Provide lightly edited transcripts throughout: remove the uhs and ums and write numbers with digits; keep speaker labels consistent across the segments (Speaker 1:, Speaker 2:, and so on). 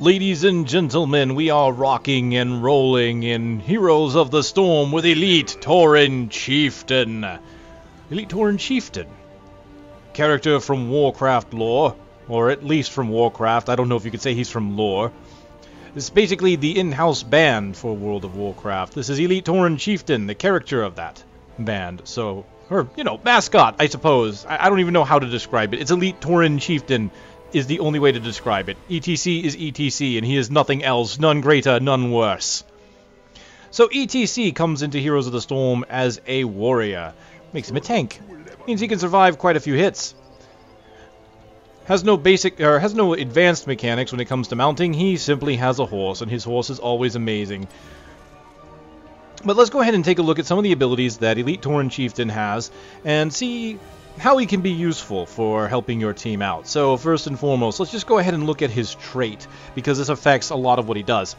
Speaker 1: Ladies and gentlemen, we are rocking and rolling in Heroes of the Storm with Elite Tauren Chieftain. Elite Tauren Chieftain. Character from Warcraft lore, or at least from Warcraft. I don't know if you could say he's from lore. This is basically the in-house band for World of Warcraft. This is Elite Tauren Chieftain, the character of that band. So, or, you know, mascot, I suppose. I don't even know how to describe it. It's Elite Tauren Chieftain is the only way to describe it. E.T.C is E.T.C, and he is nothing else, none greater, none worse. So E.T.C comes into Heroes of the Storm as a warrior. Makes him a tank. Means he can survive quite a few hits. Has no advanced mechanics when it comes to mounting. He simply has a horse, and his horse is always amazing. But let's go ahead and take a look at some of the abilities that Elite Tauren Chieftain has, and see how he can be useful for helping your team out. So first and foremost, let's just go ahead and look at his trait, because this affects a lot of what he does.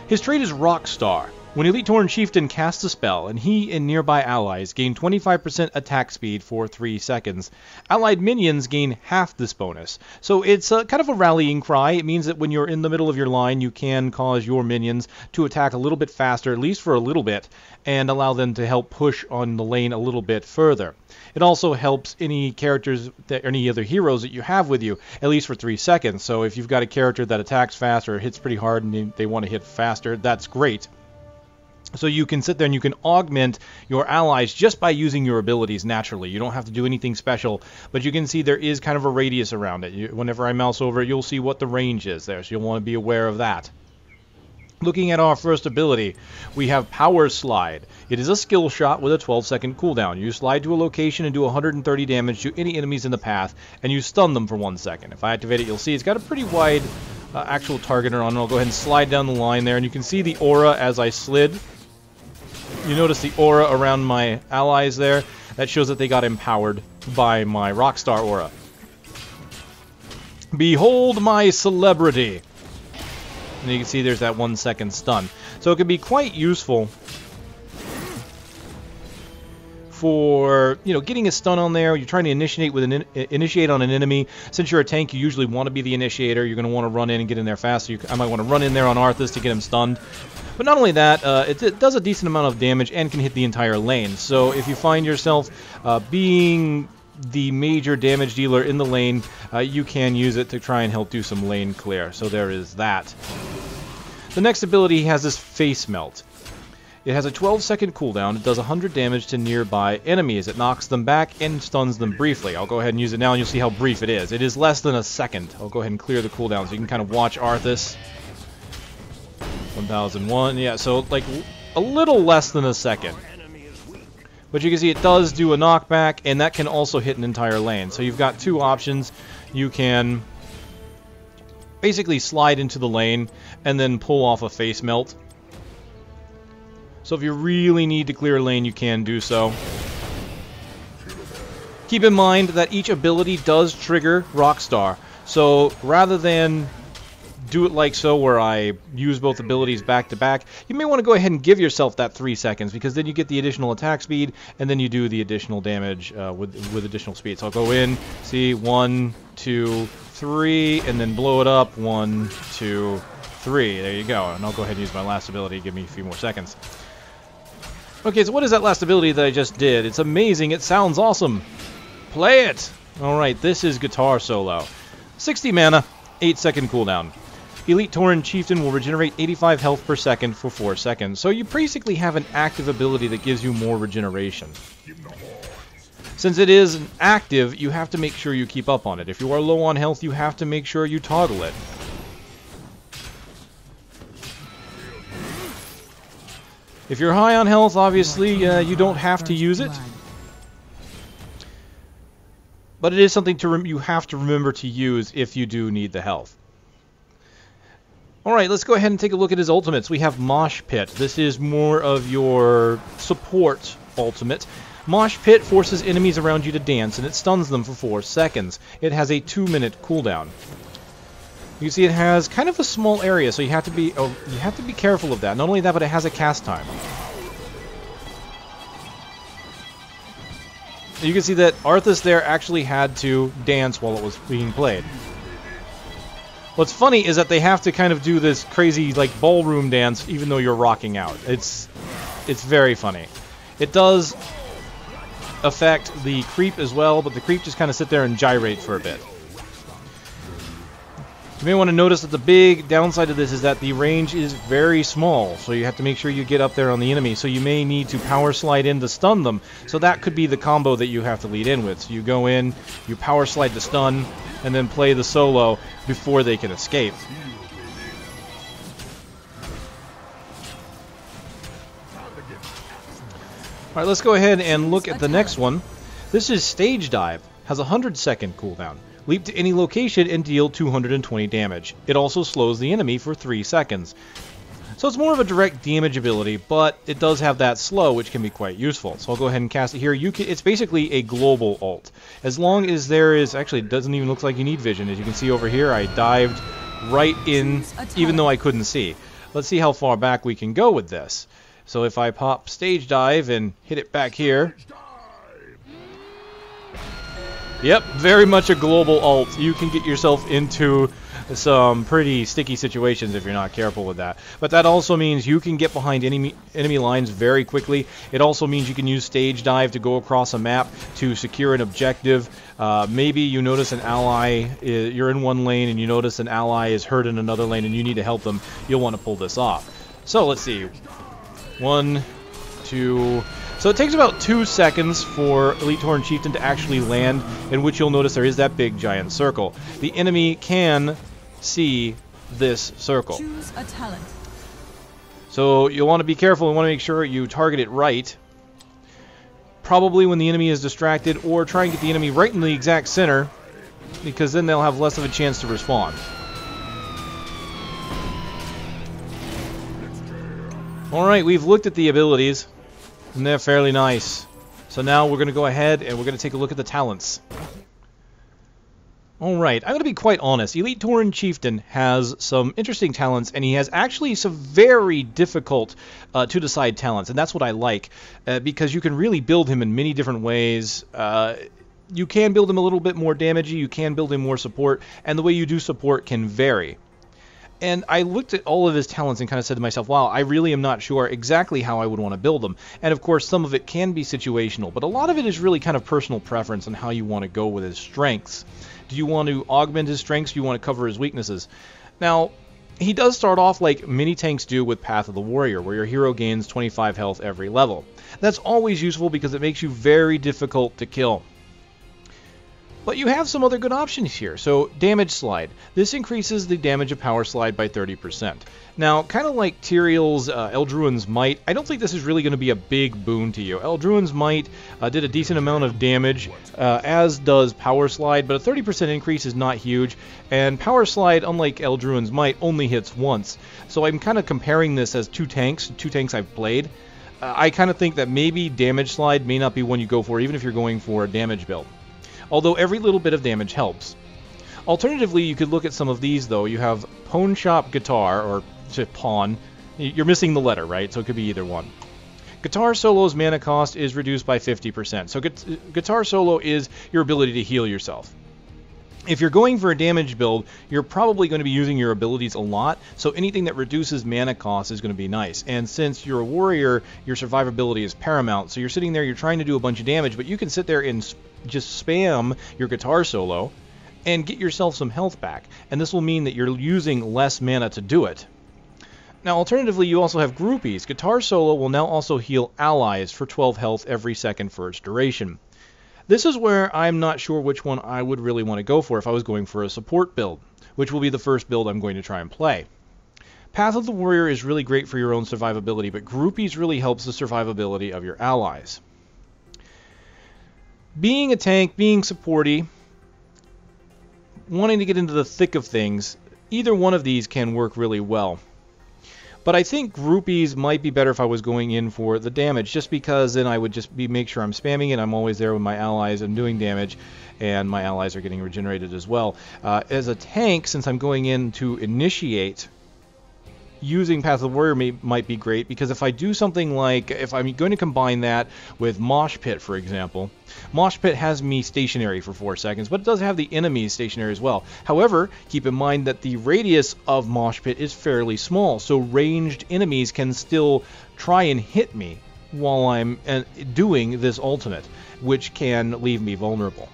Speaker 1: His trait is Rockstar. When Elite Tauren Chieftain casts a spell, and he and nearby allies gain 25% attack speed for 3 seconds, allied minions gain half this bonus. So it's kind of a rallying cry. It means that when you're in the middle of your line, you can cause your minions to attack a little bit faster, at least for a little bit, and allow them to help push on the lane a little bit further. It also helps any characters, any other heroes that you have with you, at least for 3 seconds. So if you've got a character that attacks fast or hits pretty hard and they want to hit faster, that's great. So you can sit there and you can augment your allies just by using your abilities naturally. You don't have to do anything special, but you can see there is kind of a radius around it. Whenever I mouse over it, you'll see what the range is there, so you'll want to be aware of that. Looking at our first ability, we have Power Slide. It is a skill shot with a 12-second cooldown. You slide to a location and do 130 damage to any enemies in the path, and you stun them for 1 second. If I activate it, you'll see it's got a pretty wide actual targeter on it. I'll go ahead and slide down the line there, and you can see the aura as I slid. You notice the aura around my allies there. That shows that they got empowered by my Rockstar aura. Behold my celebrity! And you can see there's that 1 second stun. So it can be quite useful for, you know, getting a stun on there. You're trying to initiate on an enemy. Since you're a tank, you usually want to be the initiator. You're going to want to run in and get in there fast. So I might want to run in there on Arthas to get him stunned. But not only that, it does a decent amount of damage and can hit the entire lane. So if you find yourself being the major damage dealer in the lane, you can use it to try and help do some lane clear. So there is that. The next ability has this Face Melt. It has a 12-second cooldown. It does 100 damage to nearby enemies. It knocks them back and stuns them briefly. I'll go ahead and use it now, and you'll see how brief it is. It is less than a second. I'll go ahead and clear the cooldown so you can kind of watch Arthas. 1001, yeah, so like a little less than a second. But you can see it does do a knockback, and that can also hit an entire lane. So you've got two options. You can basically slide into the lane and then pull off a Face Melt. So if you really need to clear a lane, you can do so. Keep in mind that each ability does trigger Rockstar. So rather than do it like so where I use both abilities back to back, you may want to go ahead and give yourself that 3 seconds, because then you get the additional attack speed and then you do the additional damage with additional speed. So I'll go in, see, 1, 2, 3, and then blow it up, 1, 2, 3. There you go. And I'll go ahead and use my last ability, give me a few more seconds. Okay, so what is that last ability that I just did? It's amazing, it sounds awesome. Play it! Alright, this is Guitar Solo. 60 mana, 8-second cooldown. Elite Tauren Chieftain will regenerate 85 health per second for 4 seconds, so you basically have an active ability that gives you more regeneration. Since it is an active, you have to make sure you keep up on it. If you are low on health, you have to make sure you toggle it. If you're high on health, obviously, you don't have to use it. But it is something you have to remember to use if you do need the health. Alright, let's go ahead and take a look at his ultimates. We have Mosh Pit. This is more of your support ultimate. Mosh Pit forces enemies around you to dance, and it stuns them for 4 seconds. It has a 2-minute cooldown. You can see it has kind of a small area, so you have to be careful of that. Not only that, but it has a cast time. You can see that Arthas there actually had to dance while it was being played. What's funny is that they have to kind of do this crazy, like, ballroom dance even though you're rocking out. It's very funny. It does affect the creep as well, but the creep just kind of sit there and gyrate for a bit. You may want to notice that the big downside of this is that the range is very small, so you have to make sure you get up there on the enemy, so you may need to power slide in to stun them, so that could be the combo that you have to lead in with. So you go in, you power slide to stun, and then play the solo before they can escape. Alright, let's go ahead and look at the next one. This is Stage Dive. Has a 100-second cooldown. Leap to any location and deal 220 damage. It also slows the enemy for 3 seconds. So it's more of a direct damage ability, but it does have that slow, which can be quite useful. So I'll go ahead and cast it here. It's basically a global ult. As long as there is... Actually, it doesn't even look like you need vision. As you can see over here, I dived right in, even though I couldn't see. Let's see how far back we can go with this. So if I pop Stage Dive and hit it back here... Yep, very much a global ult. You can get yourself into some pretty sticky situations if you're not careful with that. But that also means you can get behind enemy lines very quickly. It also means you can use Stage Dive to go across a map to secure an objective. Maybe you notice an ally, you're in one lane and you notice an ally is hurt in another lane and you need to help them. You'll want to pull this off. So let's see. 1, 2... So it takes about 2 seconds for Elite Tauren Chieftain to actually land, in which you'll notice there is that big giant circle. The enemy can see this circle.
Speaker 2: Choose a talent.
Speaker 1: So you'll want to be careful and want to make sure you target it right. Probably when the enemy is distracted, or try and get the enemy right in the exact center, because then they'll have less of a chance to respawn. Alright, we've looked at the abilities. And they're fairly nice. So now we're going to go ahead and we're going to take a look at the talents. Alright, I'm going to be quite honest. Elite Tauren Chieftain has some interesting talents, and he has actually some very difficult to decide talents, and that's what I like, because you can really build him in many different ways. You can build him a little bit more damagey, you can build him more support, and the way you do support can vary. And I looked at all of his talents and kind of said to myself, wow, I really am not sure exactly how I would want to build them. And of course, some of it can be situational, but a lot of it is really kind of personal preference on how you want to go with his strengths. Do you want to augment his strengths? Do you want to cover his weaknesses? Now, he does start off like many tanks do with Path of the Warrior, where your hero gains 25 health every level. That's always useful because it makes you very difficult to kill. But you have some other good options here. So, Damage Slide. This increases the damage of Power Slide by 30%. Now, kind of like Tyrael's Eldruin's Might, I don't think this is really going to be a big boon to you. Eldruin's Might did a decent amount of damage, as does Power Slide, but a 30% increase is not huge, and Power Slide, unlike Eldruin's Might, only hits once. So I'm kind of comparing this as two tanks I've played. I kind of think that maybe Damage Slide may not be one you go for, even if you're going for a damage build. Although every little bit of damage helps. Alternatively, you could look at some of these, though. You have Pawn Shop Guitar, or Pawn. You're missing the letter, right? So it could be either one. Guitar Solo's mana cost is reduced by 50%. So Guitar Solo is your ability to heal yourself. If you're going for a damage build, you're probably going to be using your abilities a lot, so anything that reduces mana cost is going to be nice. And since you're a warrior, your survivability is paramount, so you're sitting there, you're trying to do a bunch of damage, but you can sit there and just spam your Guitar Solo and get yourself some health back. And this will mean that you're using less mana to do it. Now, alternatively, you also have Groupies. Guitar Solo will now also heal allies for 12 health every second for its duration. This is where I'm not sure which one I would really want to go for if I was going for a support build, which will be the first build I'm going to try and play. Path of the Warrior is really great for your own survivability, but Groupies really helps the survivability of your allies. Being a tank, being supporty, wanting to get into the thick of things, either one of these can work really well. But I think Groupies might be better if I was going in for the damage, just because then I would just make sure I'm spamming it, I'm always there with my allies and doing damage, and my allies are getting regenerated as well. As a tank, since I'm going in to initiate using Path of the Warrior might be great, because if I do something like, if I'm going to combine that with Mosh Pit, for example, Mosh Pit has me stationary for 4 seconds, but it does have the enemies stationary as well. However, keep in mind that the radius of Mosh Pit is fairly small, so ranged enemies can still try and hit me while I'm doing this ultimate, which can leave me vulnerable.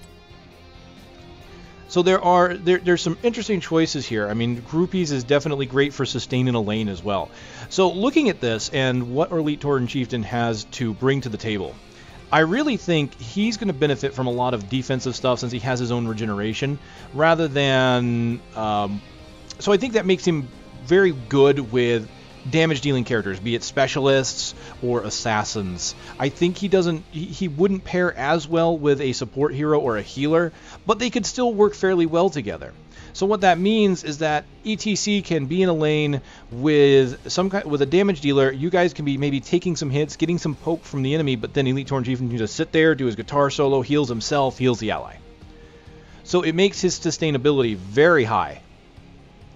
Speaker 1: So there's some interesting choices here. I mean, Groupies is definitely great for sustaining a lane as well. So looking at this and what Elite Tauren Chieftain has to bring to the table, I really think he's going to benefit from a lot of defensive stuff since he has his own regeneration, rather than... so I think that makes him very good with damage-dealing characters, be it specialists or assassins. I think he wouldn't pair as well with a support hero or a healer, but they could still work fairly well together. So what that means is that E.T.C can be in a lane with with a damage dealer. You guys can be maybe taking some hits, getting some poke from the enemy, but then Elite Tauren Chieftain can just sit there, do his guitar solo, heals himself, heals the ally. So it makes his sustainability very high,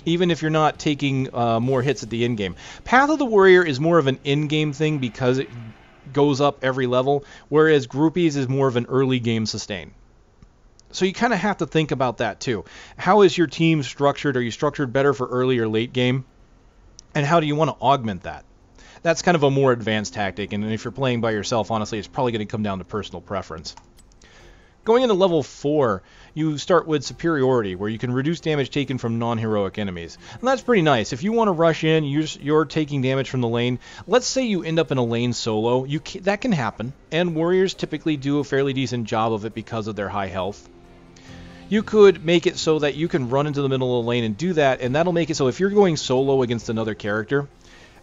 Speaker 1: even if you're not taking more hits at the end game. Path of the Warrior is more of an in-game thing because it goes up every level, whereas Groupies is more of an early game sustain. So you kind of have to think about that too. How is your team structured? Are you structured better for early or late game? And how do you want to augment that? That's kind of a more advanced tactic, and if you're playing by yourself, honestly, it's probably going to come down to personal preference. Going into level 4, you start with Superiority, where you can reduce damage taken from non-heroic enemies. And that's pretty nice. If you want to rush in, you're taking damage from the lane. Let's say you end up in a lane solo. That can happen, and warriors typically do a fairly decent job of it because of their high health. You could make it so that you can run into the middle of the lane and do that, and that'll make it so if you're going solo against another character,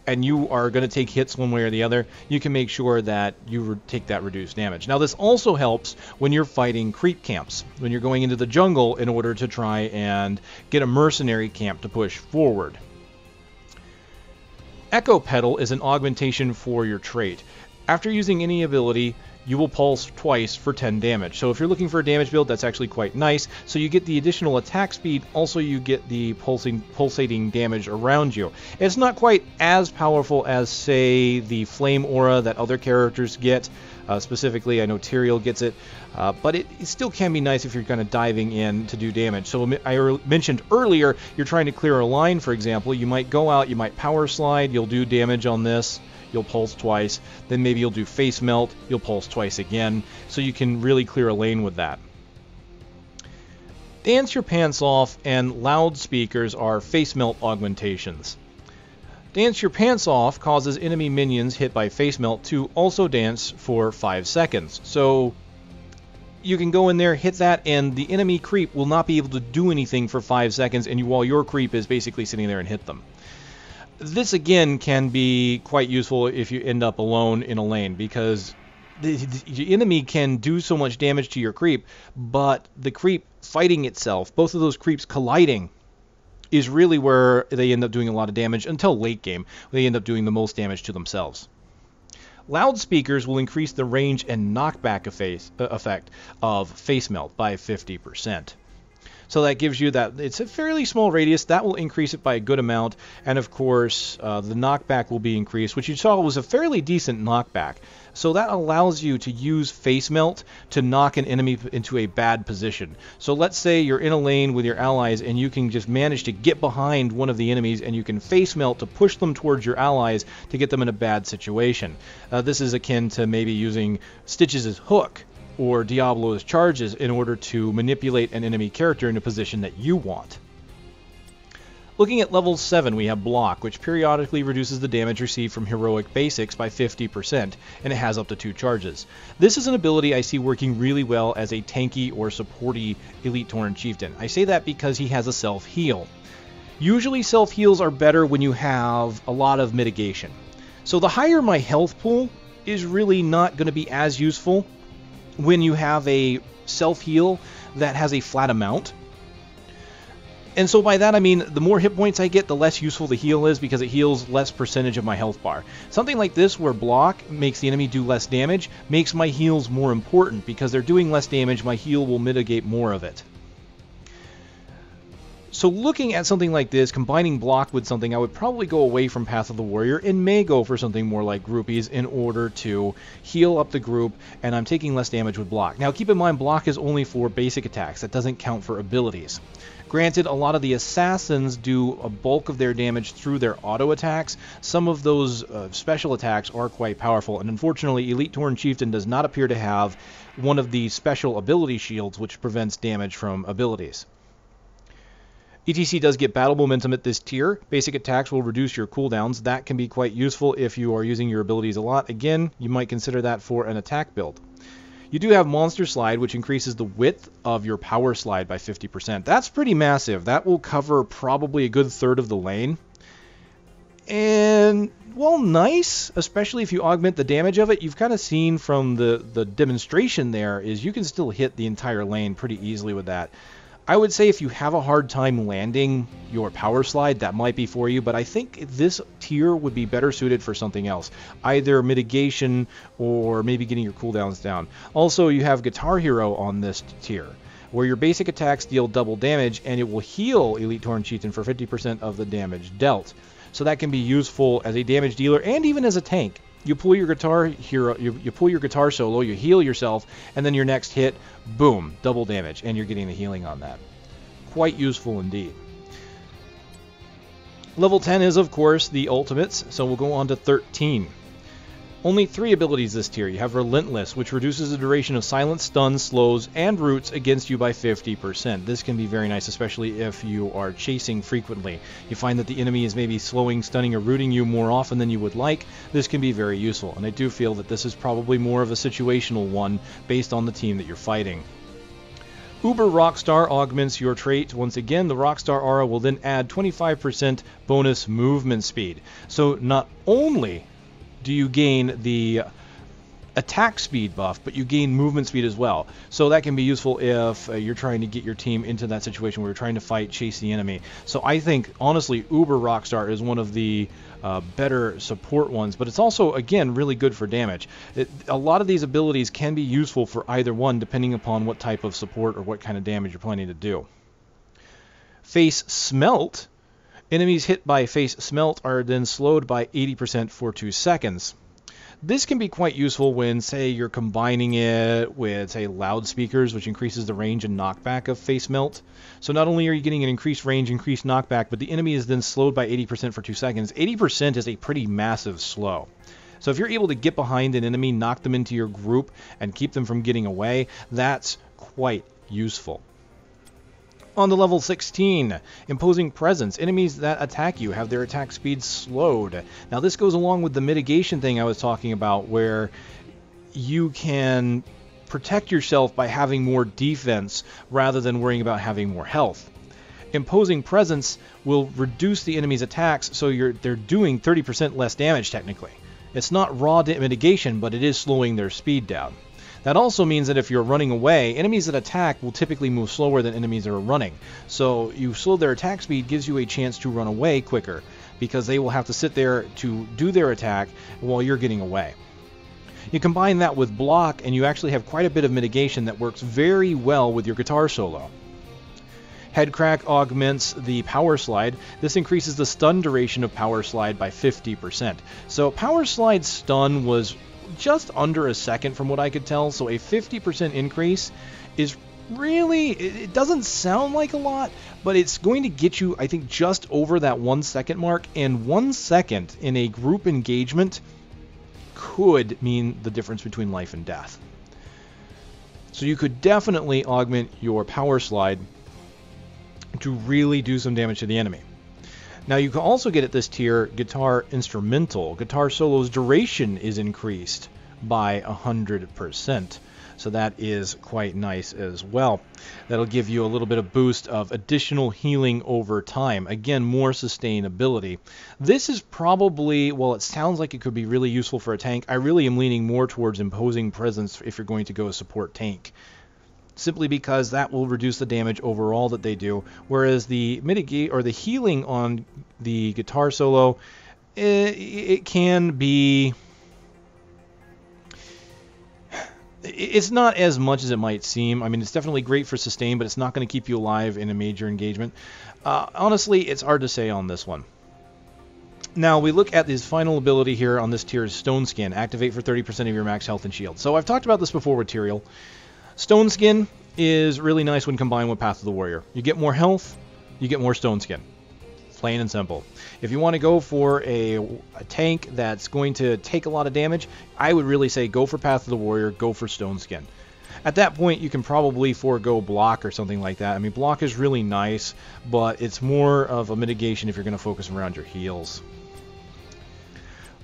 Speaker 1: and you are going to take hits one way or the other, you can make sure that you take that reduced damage. Now, this also helps when you're fighting creep camps, when you're going into the jungle in order to try and get a mercenary camp to push forward. Echo Pedal is an augmentation for your trait. After using any ability, you will pulse twice for 10 damage. So if you're looking for a damage build, that's actually quite nice. So you get the additional attack speed, also you get the pulsating damage around you. It's not quite as powerful as, say, the Flame Aura that other characters get. Specifically, I know Tyrael gets it, but it still can be nice if you're kind of diving in to do damage. So I mentioned earlier, you're trying to clear a line, for example. You might go out, you might power slide, you'll do damage on this. You'll pulse twice, then maybe you'll do Face Melt, you'll pulse twice again, so you can really clear a lane with that. Dance Your Pants Off and Loudspeakers are Face Melt augmentations. Dance Your Pants Off causes enemy minions hit by Face Melt to also dance for 5 seconds. So you can go in there, hit that, and the enemy creep will not be able to do anything for 5 seconds, and while your creep is basically sitting there and hit them. This, again, can be quite useful if you end up alone in a lane, because the enemy can do so much damage to your creep, but the creep fighting itself, both of those creeps colliding, is really where they end up doing a lot of damage until late game. They end up doing the most damage to themselves. Loudspeakers will increase the range and knockback effect of Face Melt by 50%. So that gives you that, it's a fairly small radius, that will increase it by a good amount, and of course the knockback will be increased, which you saw was a fairly decent knockback. So that allows you to use Face Melt to knock an enemy into a bad position. So let's say you're in a lane with your allies and you can just manage to get behind one of the enemies and you can Face Melt to push them towards your allies to get them in a bad situation. This is akin to maybe using Stitches' hook or Diablo's charges in order to manipulate an enemy character in a position that you want. Looking at level 7, we have Block, which periodically reduces the damage received from heroic basics by 50%, and it has up to 2 charges. This is an ability I see working really well as a tanky or supporty Elite Tauren Chieftain. I say that because he has a self-heal. Usually self-heals are better when you have a lot of mitigation. So the higher my health pool is really not going to be as useful when you have a self-heal that has a flat amount. And so by that I mean the more hit points I get, the less useful the heal is because it heals less percentage of my health bar. Something like this where Block makes the enemy do less damage makes my heals more important because they're doing less damage, my heal will mitigate more of it. So looking at something like this, combining block with something, I would probably go away from Path of the Warrior and may go for something more like Groupies in order to heal up the group, and I'm taking less damage with block. Now keep in mind, block is only for basic attacks. That doesn't count for abilities. Granted, a lot of the assassins do a bulk of their damage through their auto attacks. Some of those special attacks are quite powerful, and unfortunately, Elite Tauren Chieftain does not appear to have one of the special ability shields which prevents damage from abilities. E.T.C does get battle momentum at this tier. Basic attacks will reduce your cooldowns. That can be quite useful if you are using your abilities a lot. Again, you might consider that for an attack build. You do have Monster Slide, which increases the width of your power slide by 50%. That's pretty massive. That will cover probably a good third of the lane. And, well, nice, especially if you augment the damage of it. You've kind of seen from the demonstration there is you can still hit the entire lane pretty easily with that. I would say if you have a hard time landing your power slide, that might be for you, but I think this tier would be better suited for something else, either mitigation or maybe getting your cooldowns down. Also, you have Guitar Hero on this tier, where your basic attacks deal double damage, and it will heal Elite Tauren Chieftain for 50% of the damage dealt. So that can be useful as a damage dealer and even as a tank. You pull your guitar hero, you pull your guitar solo, you heal yourself, and then your next hit, boom, double damage, and you're getting the healing on that. Quite useful indeed. Level 10 is, of course, the ultimates, so we'll go on to 13. Only 3 abilities this tier. You have Relentless, which reduces the duration of silence, stuns, slows, and roots against you by 50%. This can be very nice, especially if you are chasing frequently. You find that the enemy is maybe slowing, stunning, or rooting you more often than you would like. This can be very useful, and I do feel that this is probably more of a situational one based on the team that you're fighting. Uber Rockstar augments your trait. Once again, the Rockstar aura will then add 25% bonus movement speed. So not only do you gain the attack speed buff, but you gain movement speed as well. So that can be useful if you're trying to get your team into that situation where you're trying to fight, chase the enemy. So I think, honestly, Uber Rockstar is one of the better support ones, but it's also, again, really good for damage. A lot of these abilities can be useful for either one, depending upon what type of support or what kind of damage you're planning to do. Face Smelt. Enemies hit by Face Smelt are then slowed by 80% for 2 seconds. This can be quite useful when, say, you're combining it with, say, loudspeakers, which increases the range and knockback of Face Melt. So not only are you getting an increased range, increased knockback, but the enemy is then slowed by 80% for 2 seconds. 80% is a pretty massive slow. So if you're able to get behind an enemy, knock them into your group, and keep them from getting away, that's quite useful. On to level 16, Imposing Presence. Enemies that attack you have their attack speed slowed. Now this goes along with the mitigation thing I was talking about, where you can protect yourself by having more defense rather than worrying about having more health. Imposing Presence will reduce the enemy's attacks, so they're doing 30% less damage technically. It's not raw mitigation, but it is slowing their speed down. That also means that if you're running away, enemies that attack will typically move slower than enemies that are running. So you slow their attack speed, gives you a chance to run away quicker, because they will have to sit there to do their attack while you're getting away. You combine that with block, and you actually have quite a bit of mitigation that works very well with your guitar solo. Headcrack augments the power slide. This increases the stun duration of power slide by 50%. So power slide stun was just under a second from what I could tell, so a 50% increase is really, it doesn't sound like a lot, but it's going to get you, I think, just over that 1 second mark, and 1 second in a group engagement could mean the difference between life and death. So you could definitely augment your power slide to really do some damage to the enemy. Now you can also get at this tier Guitar Instrumental. Guitar Solo's duration is increased by 100%. So that is quite nice as well. That'll give you a little bit of boost of additional healing over time. Again, more sustainability. This is probably, well, it sounds like it could be really useful for a tank. I really am leaning more towards Imposing Presence if you're going to go support tank, simply because that will reduce the damage overall that they do, whereas the mitigate or the healing on the guitar solo, it can be It's not as much as it might seem. I mean, it's definitely great for sustain, but it's not going to keep you alive in a major engagement. Honestly, it's hard to say on this one. Now, we look at his final ability here on this tier is Stone Skin. Activate for 30% of your max health and shield. So I've talked about this before with Tyrael. Stone Skin is really nice when combined with Path of the Warrior. You get more health, you get more Stone Skin. Plain and simple. If you want to go for a tank that's going to take a lot of damage, I would really say go for Path of the Warrior, go for Stone Skin. At that point, you can probably forego block or something like that. I mean, block is really nice, but it's more of a mitigation if you're going to focus around your heals.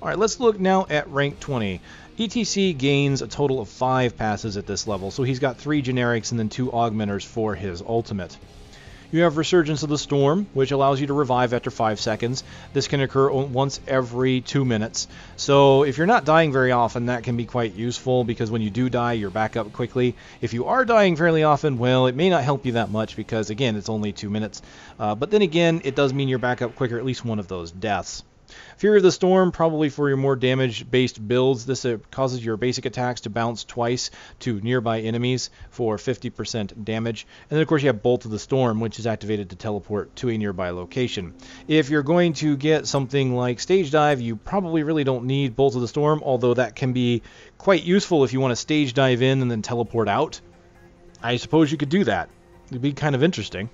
Speaker 1: Alright, let's look now at rank 20. E.T.C gains a total of 5 passes at this level, so he's got 3 generics and then 2 augmenters for his ultimate. You have Resurgence of the Storm, which allows you to revive after 5 seconds. This can occur once every 2 minutes. So if you're not dying very often, that can be quite useful, because when you do die, you're back up quickly. If you are dying fairly often, well, it may not help you that much, because again, it's only 2 minutes. But then again, it does mean you're back up quicker, at least one of those deaths. Fury of the Storm, probably for your more damage-based builds. This causes your basic attacks to bounce twice to nearby enemies for 50% damage. And then, of course, you have Bolt of the Storm, which is activated to teleport to a nearby location. If you're going to get something like Stage Dive, you probably really don't need Bolt of the Storm, although that can be quite useful if you want to Stage Dive in and then teleport out. I suppose you could do that. It'd be kind of interesting.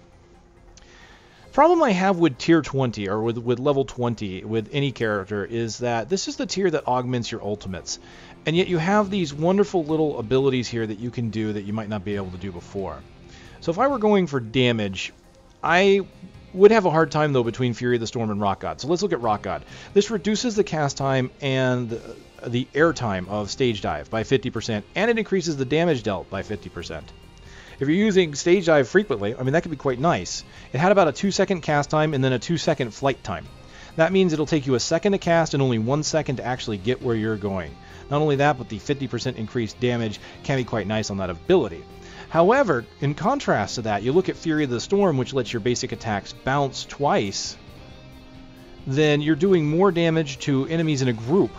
Speaker 1: Problem I have with tier 20 or with level 20 with any character is that this is the tier that augments your ultimates, and yet you have these wonderful little abilities here that you can do that you might not be able to do before. So if I were going for damage, I would have a hard time though between Fury of the Storm and Rock God. So let's look at Rock God. This reduces the cast time and the air time of Stage Dive by 50%, and it increases the damage dealt by 50%. If you're using Stage Dive frequently, I mean, that could be quite nice. It had about a 2-second cast time and then a 2-second flight time. That means it'll take you a second to cast and only 1 second to actually get where you're going. Not only that, but the 50% increased damage can be quite nice on that ability. However, in contrast to that, you look at Fury of the Storm, which lets your basic attacks bounce twice, then you're doing more damage to enemies in a group.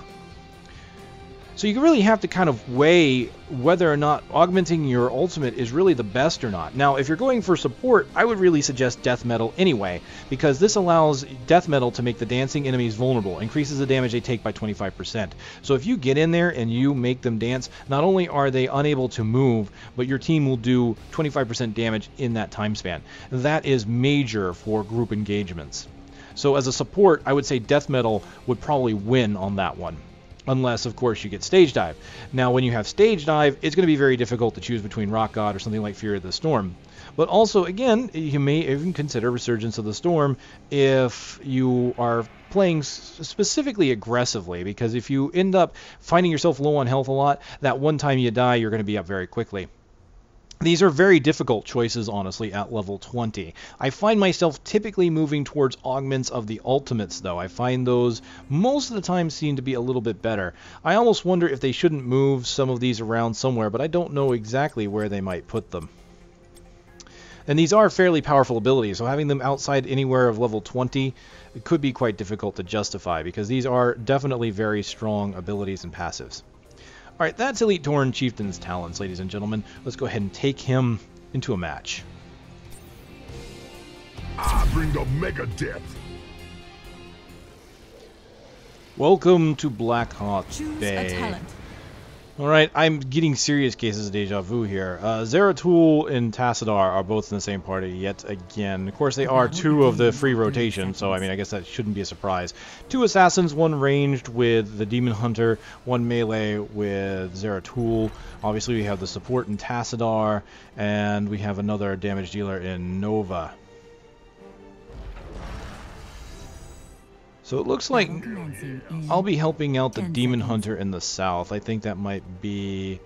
Speaker 1: So you really have to kind of weigh whether or not augmenting your ultimate is really the best or not. Now, if you're going for support, I would really suggest Death Metal anyway, because this allows Death Metal to make the dancing enemies vulnerable, increases the damage they take by 25%. So if you get in there and you make them dance, not only are they unable to move, but your team will do 25% damage in that time span. That is major for group engagements. So as a support, I would say Death Metal would probably win on that one. Unless, of course, you get Stage Dive. Now, when you have Stage Dive, it's going to be very difficult to choose between Rock God or something like Fury of the Storm. But also, again, you may even consider Resurgence of the Storm if you are playing specifically aggressively, because if you end up finding yourself low on health a lot, that one time you die, you're going to be up very quickly. These are very difficult choices, honestly, at level 20. I find myself typically moving towards augments of the ultimates, though. I find those most of the time seem to be a little bit better. I almost wonder if they shouldn't move some of these around somewhere, but I don't know exactly where they might put them. And these are fairly powerful abilities, so having them outside anywhere of level 20 it could be quite difficult to justify, because these are definitely very strong abilities and passives. Alright, that's Elite Tauren Chieftain's talents, ladies and gentlemen. Let's go ahead and take him into a match.
Speaker 2: I bring the mega death.
Speaker 1: Welcome to Blackheart
Speaker 3: Choose
Speaker 1: Bay.
Speaker 3: a talent.
Speaker 1: Alright, I'm getting serious cases of deja vu here. Zeratul and Tassadar are both in the same party yet again. Of course, they are 2 of the free rotation, so I mean, I guess that shouldn't be a surprise. 2 assassins, 1 ranged with the Demon Hunter, 1 melee with Zeratul. Obviously, we have the support in Tassadar, and we have another damage dealer in Nova. So it looks like I'll be helping out the Demon Hunter in the south. I think that might be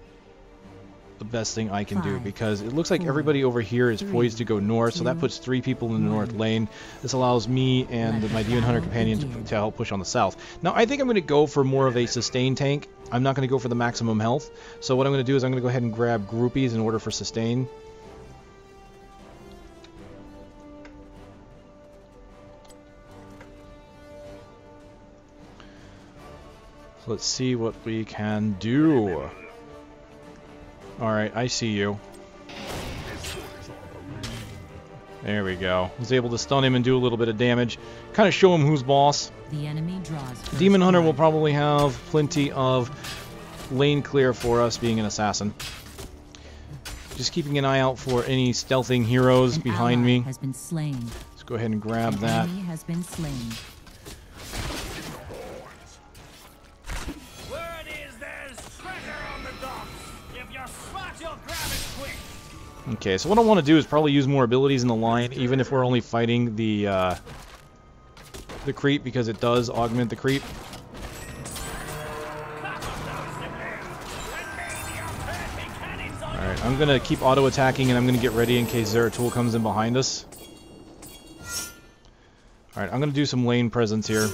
Speaker 1: the best thing I can do, because it looks like everybody over here is poised to go north, so that puts 3 people in the north lane. This allows me and my Demon Hunter companion to help push on the south. Now, I think I'm going to go for more of a sustain tank. I'm not going to go for the maximum health. So what I'm going to do is I'm going to go ahead and grab groupies in order for sustain. Let's see what we can do. Alright, I see you. There we go. Was able to stun him and do a little bit of damage. Kind of show him who's boss.
Speaker 3: The enemy draws.
Speaker 1: Demon Hunter will probably have plenty of lane clear for us, being an assassin. Just keeping an eye out for any stealthing heroes behind me.
Speaker 3: Has been slain.
Speaker 1: Let's go ahead and grab that.
Speaker 3: Enemy has been slain.
Speaker 4: Word is there's treasure on the docks. If you're smart, you'll grab it quick.
Speaker 1: Okay, so what I want to do is probably use more abilities in the line, even if we're only fighting the creep, because it does augment the creep. Alright, I'm going to keep auto-attacking, and I'm going to get ready in case Zeratul comes in behind us. Alright, I'm going to do some lane presence here.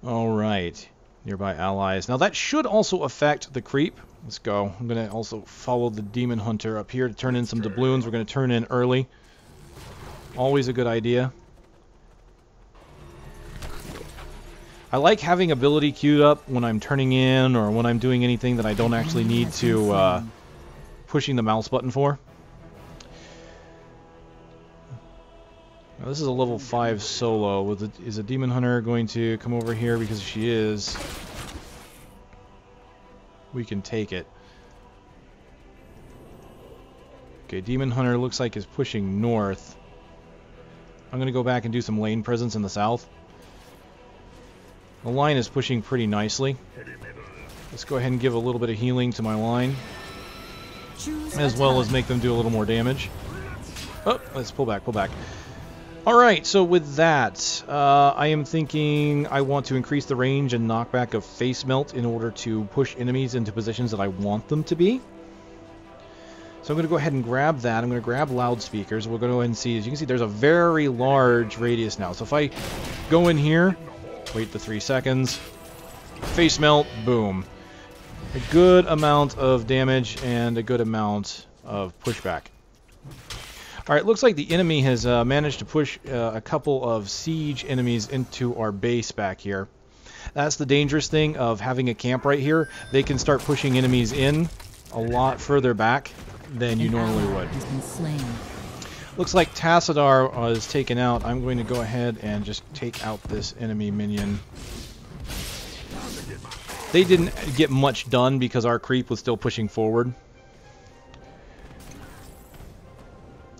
Speaker 1: Alright, nearby allies. Now that should also affect the creep. Let's go. I'm going to also follow the Demon Hunter up here to turn in some doubloons. We're going to turn in early. Always a good idea. I like having ability queued up when I'm turning in or when I'm doing anything that I don't actually need to pushing the mouse button for. Now, this is a level 5 solo. Is a Demon Hunter going to come over here? Because if she is, we can take it. Okay, Demon Hunter looks like is pushing north. I'm going to go back and do some lane presence in the south. The line is pushing pretty nicely. Let's go ahead and give a little bit of healing to my line, as well as make them do a little more damage. Oh, let's pull back, pull back. Alright, so with that, I am thinking I want to increase the range and knockback of Face Melt in order to push enemies into positions that I want them to be. So I'm going to go ahead and grab that. I'm going to grab loudspeakers. We're going to go ahead and see. As you can see, there's a very large radius now. So if I go in here, wait the 3 seconds, Face Melt, boom. A good amount of damage and a good amount of pushback. Alright, looks like the enemy has managed to push a couple of siege enemies into our base back here. That's the dangerous thing of having a camp right here. They can start pushing enemies in a lot further back than you normally would. Looks like Tassadar was taken out. I'm going to go ahead and just take out this enemy minion. They didn't get much done because our creep was still pushing forward.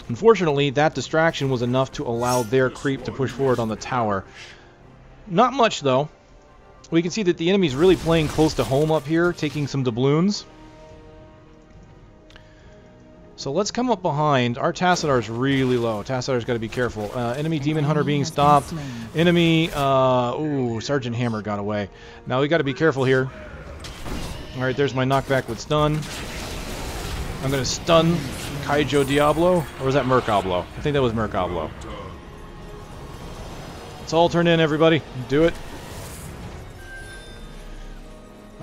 Speaker 1: Unfortunately, that distraction was enough to allow their creep to push forward on the tower. Not much, though. We can see that the enemy's really playing close to home up here, taking some doubloons. So let's come up behind. Our Tassadar's really low. Tassadar's got to be careful. Enemy Demon Hunter being stopped. Enemy, ooh, Sergeant Hammer got away. Now we got to be careful here. Alright, there's my knockback with stun. I'm going to stun Kaijo Diablo, or was that Merkablo? I think that was Merkablo. Let's all turn in, everybody. Do it.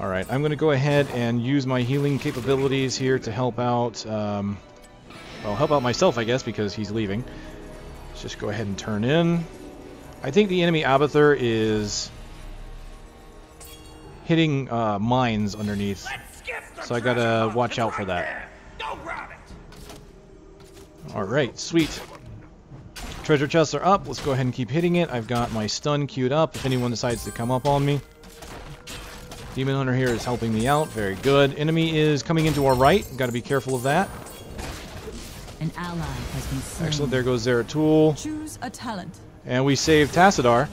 Speaker 1: Alright, I'm going to go ahead and use my healing capabilities here to help out, well, help out myself, I guess, because he's leaving. Let's just go ahead and turn in. I think the enemy Abathur is hitting mines underneath, so I gotta watch out for that. Alright, sweet. Treasure chests are up. Let's go ahead and keep hitting it. I've got my stun queued up if anyone decides to come up on me. Demon Hunter here is helping me out. Very good. Enemy is coming into our right. Got to be careful of that.
Speaker 3: An ally has been slain.
Speaker 1: Excellent. There goes Zeratul.
Speaker 3: Choose a talent.
Speaker 1: And we saved Tassadar.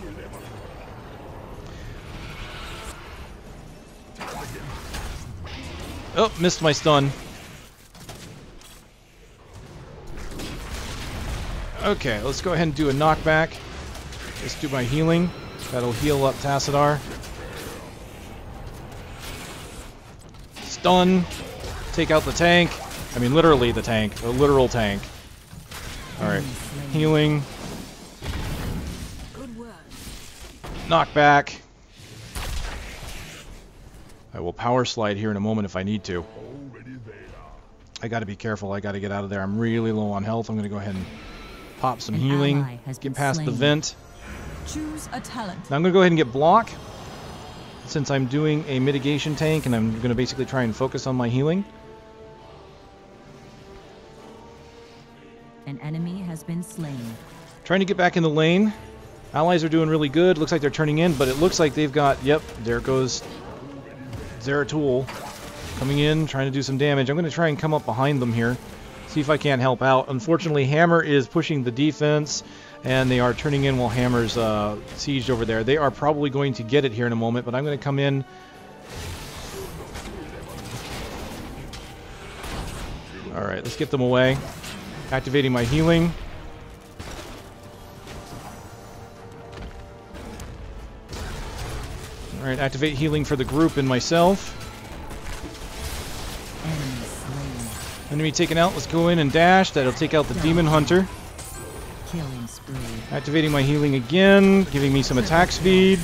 Speaker 1: Oh, missed my stun. Okay, let's go ahead and do a knockback. Let's do my healing. That'll heal up Tassadar. Stun. Take out the tank. I mean, literally the tank. The literal tank. Alright. Healing. Knockback. I will power slide here in a moment if I need to. I gotta be careful. I gotta get out of there. I'm really low on health. I'm gonna go ahead and Pop some
Speaker 3: An
Speaker 1: healing.
Speaker 3: ally has been
Speaker 1: Get past the
Speaker 3: slain.
Speaker 1: vent.
Speaker 3: Choose a talent.
Speaker 1: Now I'm going to go ahead and get block, since I'm doing a mitigation tank, and I'm going to basically try and focus on my healing.
Speaker 3: An enemy has been slain.
Speaker 1: Trying to get back in the lane. Allies are doing really good. Looks like they're turning in, but it looks like they've got... Yep, there goes Zeratul coming in, trying to do some damage. I'm going to try and come up behind them here, see if I can't help out. Unfortunately, Hammer is pushing the defense, and they are turning in while Hammer's sieged over there. They are probably going to get it here in a moment, but I'm going to come in. Alright, let's get them away. Activating my healing. Alright, activate healing for the group and myself.
Speaker 3: Enemy slain.
Speaker 1: Enemy taken out. Let's go in and dash. That'll take out the Demon Hunter.
Speaker 3: Killing spree.
Speaker 1: Activating my healing again, giving me some attack speed.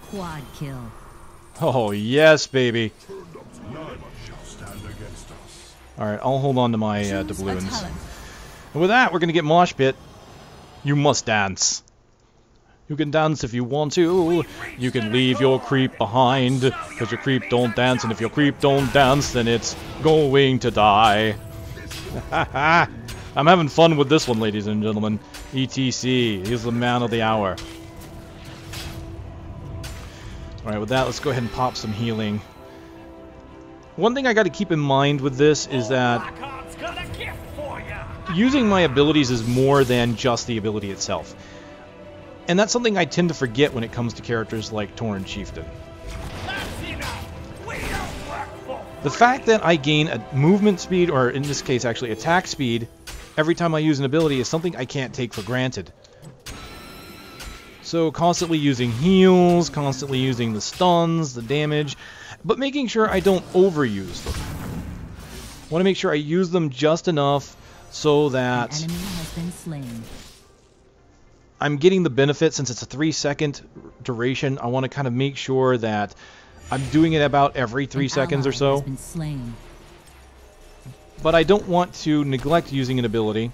Speaker 3: Quad kill.
Speaker 1: Oh, yes, baby.
Speaker 2: None shall stand against us.
Speaker 1: Alright, I'll hold on to my
Speaker 3: Choose a
Speaker 1: doubloons.
Speaker 3: talent.
Speaker 1: And with that, we're going to get Mosh Pit. You must dance. You can dance if you want to. You can leave your creep behind, because your creep don't dance, and if your creep don't dance, then it's going to die. I'm having fun with this one, ladies and gentlemen. E.T.C. He's the man of the hour. Alright, with that, let's go ahead and pop some healing. One thing I got to keep in mind with this is that
Speaker 4: Blackheart's got a gift for ya.
Speaker 1: using my abilities is more than just the ability itself. And that's something I tend to forget when it comes to characters like Tauren Chieftain.
Speaker 4: That's enough. We don't work for
Speaker 1: The fact that I gain a movement speed, or in this case actually attack speed, every time I use an ability is something I can't take for granted. So constantly using heals, constantly using the stuns, the damage, but making sure I don't overuse them. I want to make sure I use them just enough so that
Speaker 3: An enemy has been slain.
Speaker 1: I'm getting the benefit. Since it's a 3-second duration, I want to kind of make sure that I'm doing it about every 3
Speaker 3: An
Speaker 1: seconds or
Speaker 3: ally
Speaker 1: so.
Speaker 3: has been slain.
Speaker 1: But I don't want to neglect using an ability.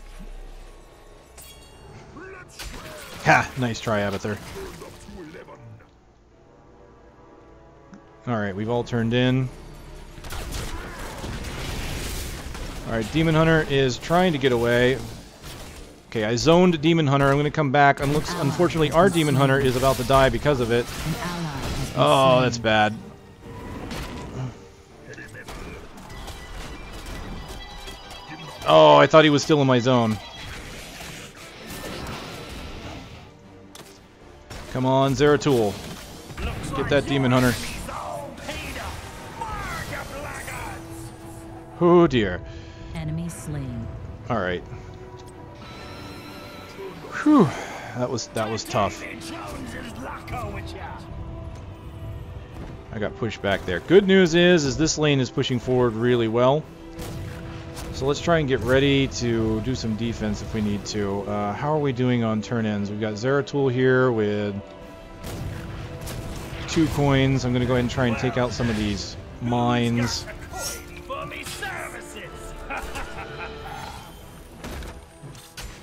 Speaker 1: Ha! Nice try, Abathur. Alright, we've all turned in. Alright, Demon Hunter is trying to get away. Okay, I zoned Demon Hunter. I'm going to come back. Unfortunately, our Demon Hunter is about to die because of it.
Speaker 3: An ally has been
Speaker 1: Oh,
Speaker 3: slain.
Speaker 1: that's bad. Oh, I thought he was still in my zone. Come on, Zeratul. Get that Demon Hunter. Oh dear.
Speaker 3: Enemy slain.
Speaker 1: Alright. Whew. That was tough. I got pushed back there. Good news is this lane is pushing forward really well. So let's try and get ready to do some defense if we need to. How are we doing on turn ends? We've got Zeratul here with 2 coins. I'm going to go ahead and try and take out some of these mines.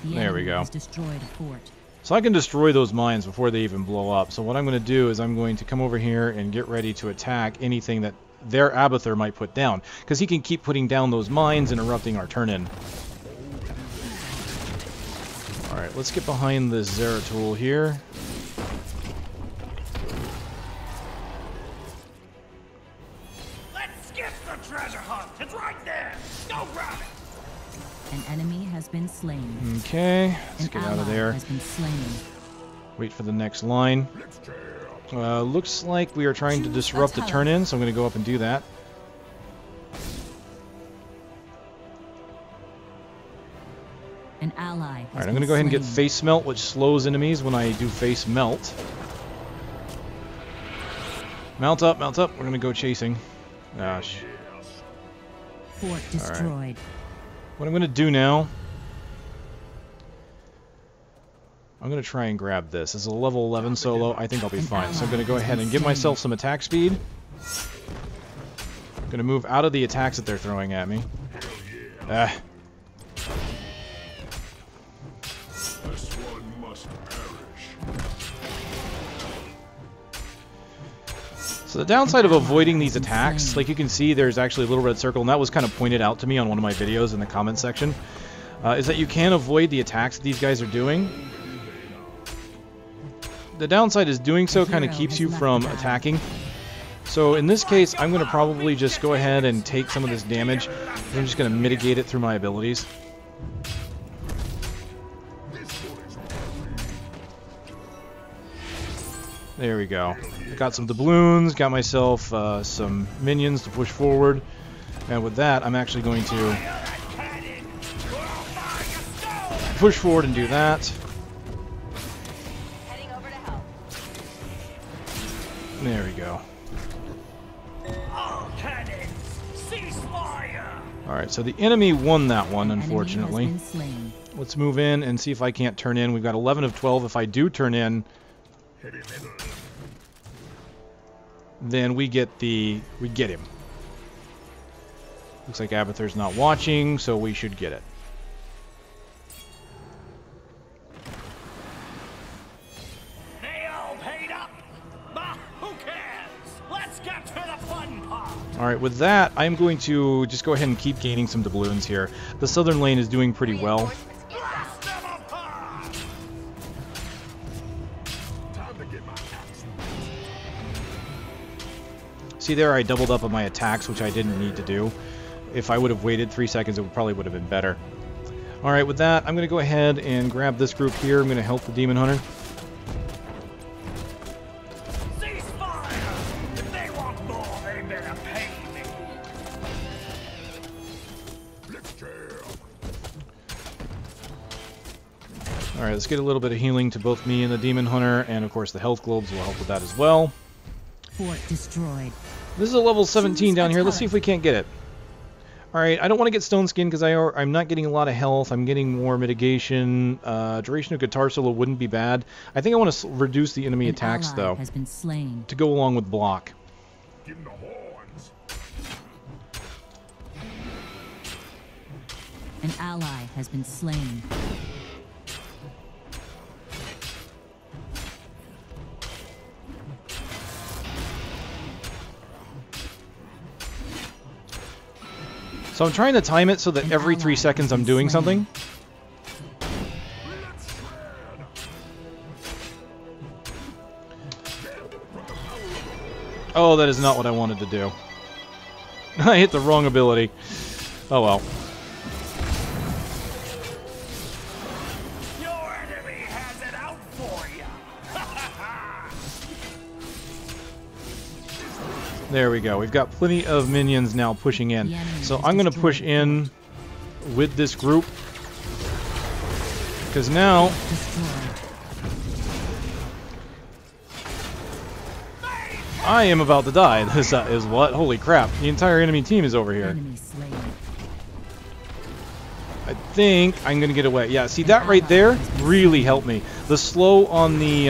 Speaker 3: The
Speaker 1: There we
Speaker 3: enemy
Speaker 1: go.
Speaker 3: has destroyed a fort.
Speaker 1: So I can destroy those mines before they even blow up. So what I'm going to do is I'm going to come over here and get ready to attack anything that their Abathur might put down. Because he can keep putting down those mines, interrupting our turn-in. Alright, let's get behind this Zeratul here.
Speaker 4: Let's skip the treasure hunt. It's right there. Go grab it.
Speaker 3: An enemy has been slain.
Speaker 1: Okay, let's
Speaker 3: An
Speaker 1: get out
Speaker 3: ally
Speaker 1: of there.
Speaker 3: has been slain.
Speaker 1: Wait for the next line. Looks like we are trying to disrupt the turn-in, so I'm going to go up and do that.
Speaker 3: An ally has
Speaker 1: Alright, I'm going to go ahead and get
Speaker 3: slain.
Speaker 1: Face Melt, which slows enemies when I do Face Melt. Mount up, mount up. We're going to go chasing. Gosh.
Speaker 3: Fort destroyed.
Speaker 1: What I'm going to do now... I'm going to try and grab this. This is a level 11 solo. I think I'll be fine. So I'm going to go ahead and give myself some attack speed. I'm going to move out of the attacks that they're throwing at me. So the downside of avoiding these attacks, like you can see there's actually a little red circle, and that was kind of pointed out to me on one of my videos in the comment section, is that you can avoid the attacks that these guys are doing. The downside is doing so kind of keeps you from attacking. So in this case, I'm going to probably just go ahead and take some of this damage. I'm just going to mitigate it through my abilities. There we go. Got some doubloons, got myself some minions to push forward. And with that, I'm actually going to push forward and do that. There we go. Alright, so the enemy won that one, unfortunately. Let's move in and see if I can't turn in. We've got 11 of 12. If I do turn in, then we get him. Looks like Abathur's not watching, so we should get it. Alright, with that, I'm going to just go ahead and keep gaining some doubloons here. The southern lane is doing pretty well. See there, I doubled up on my attacks, which I didn't need to do. If I would have waited 3 seconds, it probably would have been better. Alright, with that, I'm going to go ahead and grab this group here. I'm going to help the Demon Hunter. Alright, let's get a little bit of healing to both me and the Demon Hunter, and of course the health globes will help with that as well.
Speaker 3: Fort destroyed.
Speaker 1: This is a level 17 down here. Let's see if we can't get it. Alright, I don't want to get Stone Skin because I'm not getting a lot of health. I'm getting more mitigation. Duration of Guitar Solo wouldn't be bad. I think I want to reduce the enemy attacks, though,
Speaker 3: Has been slain.
Speaker 1: to go along with block.
Speaker 2: Give him the horns.
Speaker 3: An ally has been slain.
Speaker 1: So I'm trying to time it so that every 3 seconds I'm doing something. Oh, that is not what I wanted to do. I hit the wrong ability. Oh well.
Speaker 4: Your enemy has it out for you.
Speaker 1: There we go. We've got plenty of minions now pushing in. So I'm going to push in with this group. Because now... I am about to die. This is what? Holy crap. The entire enemy team is over here. I think I'm going to get away. Yeah, see that right there really helped me. The slow on the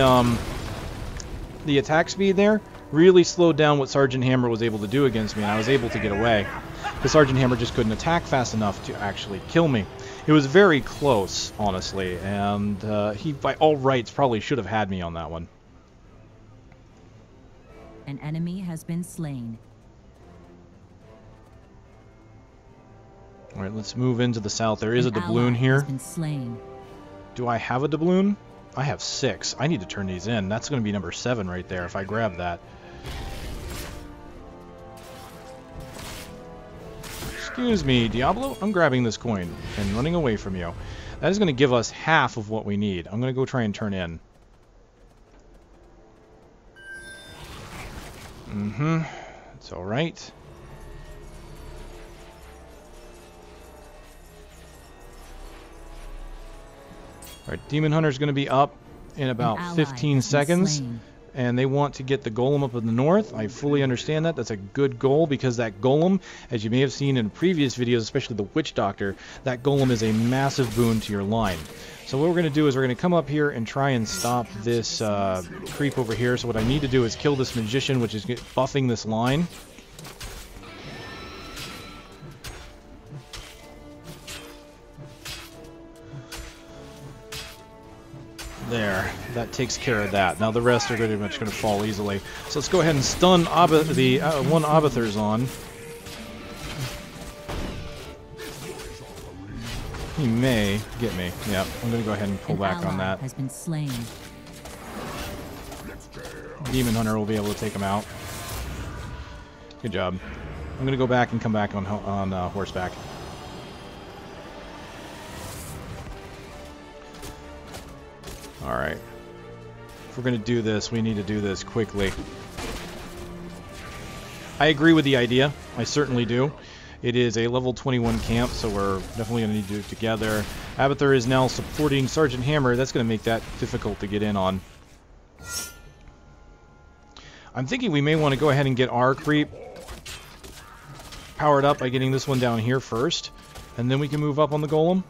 Speaker 1: attack speed there really slowed down what Sergeant Hammer was able to do against me, and I was able to get away. Because Sergeant Hammer just couldn't attack fast enough to actually kill me. It was very close, honestly, and he, by all rights, probably should have had me on that one.
Speaker 3: An enemy has been slain.
Speaker 1: Alright, let's move into the south. There is a doubloon here. Do I have a doubloon? I have 6. I need to turn these in. That's going to be number 7 right there if I grab that. Excuse me, Diablo. I'm grabbing this coin and running away from you. That is going to give us half of what we need. I'm going to go try and turn in. It's alright. Alright, Demon Hunter's going to be up in about 15 seconds. And they want to get the golem up in the north. I fully understand that. That's a good goal because that golem, as you may have seen in previous videos, especially the Witch Doctor, that golem is a massive boon to your line. So what we're going to do is we're going to come up here and try and stop this creep over here. So what I need to do is kill this magician, which is buffing this line. There. That takes care of that. Now the rest are pretty much going to fall easily. So let's go ahead and stun the one Abathur's on. He may get me. Yeah, I'm going to go ahead and pull back on that.
Speaker 3: Has been slain.
Speaker 1: Demon Hunter will be able to take him out. Good job. I'm going to go back and come back on horseback. Alright. If we're going to do this, we need to do this quickly. I agree with the idea. I certainly do. It is a level 21 camp, so we're definitely going to need to do it together. Abathur is now supporting Sergeant Hammer. That's going to make that difficult to get in on. I'm thinking we may want to go ahead and get our creep powered up by getting this one down here first, and then we can move up on the golem.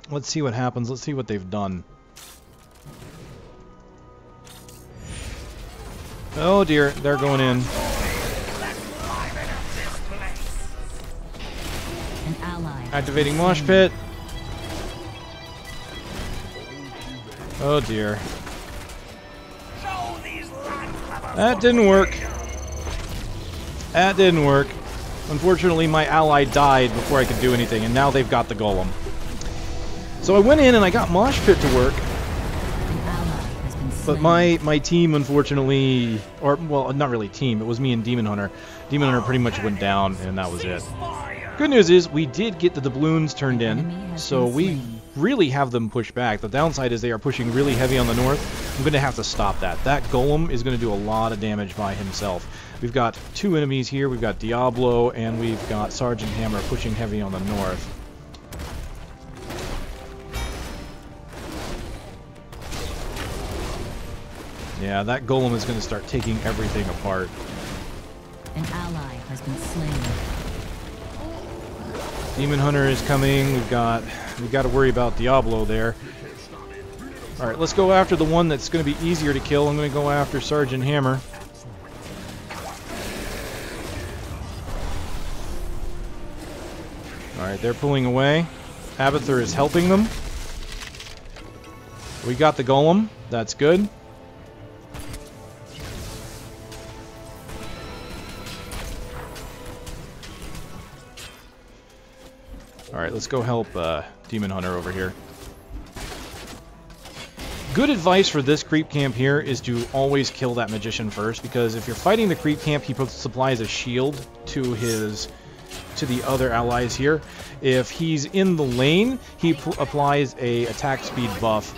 Speaker 1: Let's see what happens. Let's see what they've done. Oh dear, they're going in.
Speaker 3: An ally.
Speaker 1: Activating Mosh Pit. Oh dear. That didn't work. That didn't work. Unfortunately, my ally died before I could do anything, and now they've got the golem. So I went in and I got Mosh Pit to work. But my team, unfortunately, or, well, not really team, it was me and Demon Hunter. Demon Hunter pretty much went down, and that was it. Good news is, we did get the doubloons turned in, so we really have them pushed back. The downside is they are pushing really heavy on the north. I'm going to have to stop that. That golem is going to do a lot of damage by himself. We've got two enemies here. We've got Diablo, and we've got Sergeant Hammer pushing heavy on the north. Yeah, that golem is going to start taking everything apart.
Speaker 3: An ally has been slain.
Speaker 1: Demon Hunter is coming. We've got to worry about Diablo there. All right, let's go after the one that's going to be easier to kill. I'm going to go after Sergeant Hammer. All right, they're pulling away. Abathur is helping them. We got the golem. That's good. Alright, let's go help Demon Hunter over here. Good advice for this creep camp here is to always kill that magician first, because if you're fighting the creep camp, he supplies a shield to the other allies here. If he's in the lane, he applies a attack speed buff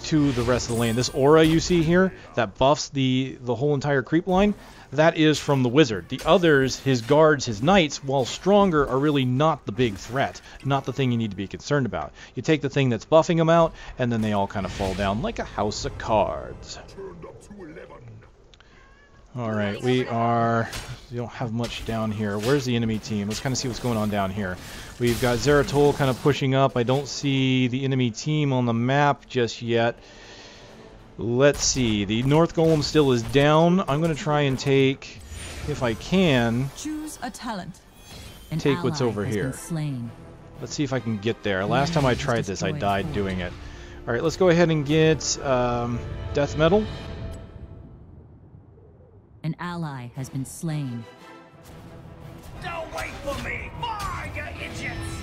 Speaker 1: to the rest of the lane. This aura you see here that buffs the whole entire creep line, that is from the wizard. The others, his guards, his knights, while stronger, are really not the big threat, not the thing you need to be concerned about. You take the thing that's buffing them out, and then they all kind of fall down like a house of cards. Alright, we don't have much down here. Where's the enemy team? Let's kind of see what's going on down here. We've got Zeratol kind of pushing up. I don't see the enemy team on the map just yet. Let's see. The North Golem still is down. I'm going to try and take, if I can,
Speaker 3: choose a talent.
Speaker 1: Take what's over here. Let's see if I can get there. Last time I tried this, I died doing it. Alright, let's go ahead and get Death Metal.
Speaker 3: An ally has been slain.
Speaker 4: Don't wait for me! Fire, you idiots!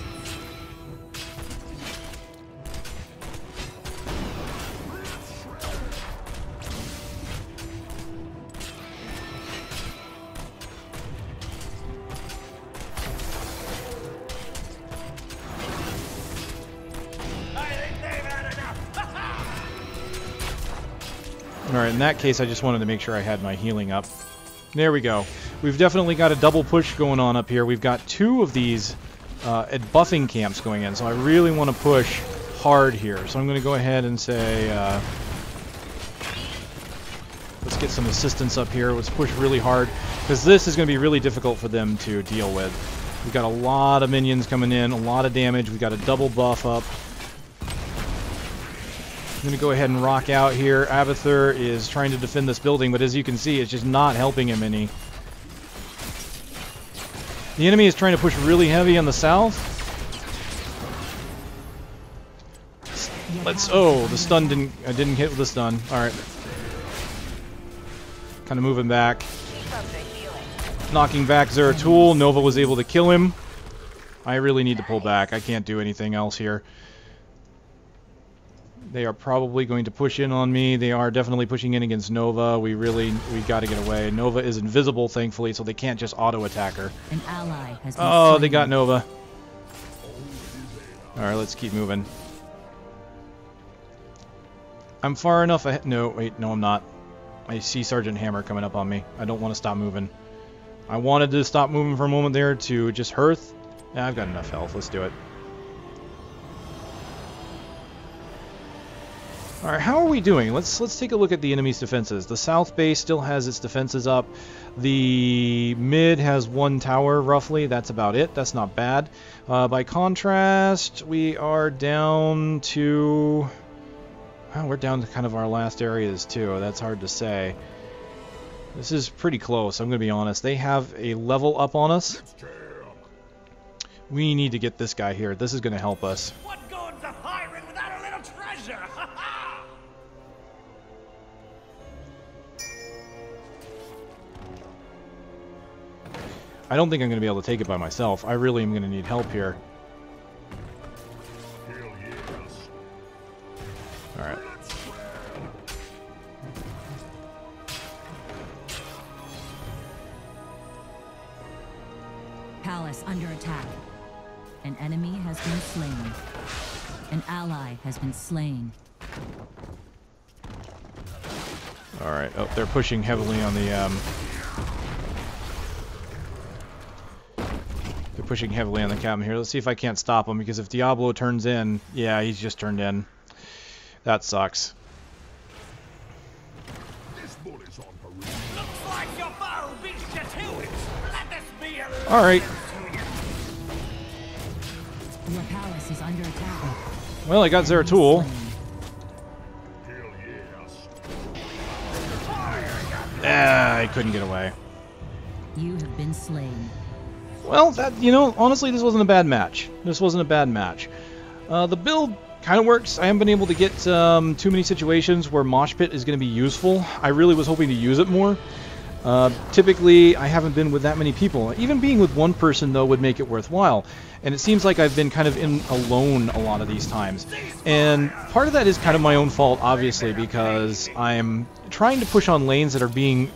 Speaker 1: Alright, in that case, I just wanted to make sure I had my healing up. There we go. We've definitely got a double push going on up here. We've got two of these buffing camps going in, so I really want to push hard here. So I'm going to go ahead and say, let's get some assistance up here. Let's push really hard, because this is going to be really difficult for them to deal with. We've got a lot of minions coming in, a lot of damage. We've got a double buff up. I'm going to go ahead and rock out here. Abathur is trying to defend this building, but as you can see, it's just not helping him any. The enemy is trying to push really heavy on the south. Let's... Oh, the stun didn't... I didn't hit with the stun. Alright. Kind of moving back. Knocking back Zeratul. Nova was able to kill him. I really need to pull back. I can't do anything else here. They are probably going to push in on me. They are definitely pushing in against Nova. We got to get away. Nova is invisible, thankfully, so they can't just auto-attack her.
Speaker 3: An ally has been
Speaker 1: Oh,
Speaker 3: slain.
Speaker 1: they got Nova. Alright, let's keep moving. I'm far enough ahead. No, wait, no, I'm not. I see Sergeant Hammer coming up on me. I don't want to stop moving. I wanted to stop moving for a moment there to just hearth. Yeah, I've got enough health. Let's do it. Alright, how are we doing? Let's take a look at the enemy's defenses. The south base still has its defenses up. The mid has 1 tower, roughly. That's about it. That's not bad. By contrast, we are down to... Well, we're down to kind of our last areas, too. That's hard to say. This is pretty close, I'm going to be honest. They have a level up on us. We need to get this guy here. This is going to help us.
Speaker 4: What good's a pirate without a little treasure?
Speaker 1: I don't think I'm going to be able to take it by myself. I really am going to need help here. Alright.
Speaker 3: Palace under attack. An enemy has been slain. An ally has been slain.
Speaker 1: Alright. Oh, they're pushing heavily on the, They're pushing heavily on the captain here. Let's see if I can't stop him, because if Diablo turns in... Yeah, he's just turned in. That sucks.
Speaker 4: Looks like your foe beat you to it. Let this be a
Speaker 1: Alright.
Speaker 3: Your palace is under attack.
Speaker 1: Well, I got Zeratul. Ah, I couldn't get away.
Speaker 3: You have been slain.
Speaker 1: Well, that, you know, honestly, this wasn't a bad match. This wasn't a bad match. The build kind of works. I haven't been able to get too many situations where Mosh Pit is going to be useful. I really was hoping to use it more. Typically, I haven't been with that many people. Even being with one person, though, would make it worthwhile. And it seems like I've been kind of in alone a lot of these times. And part of that is kind of my own fault, obviously, because I'm trying to push on lanes that are being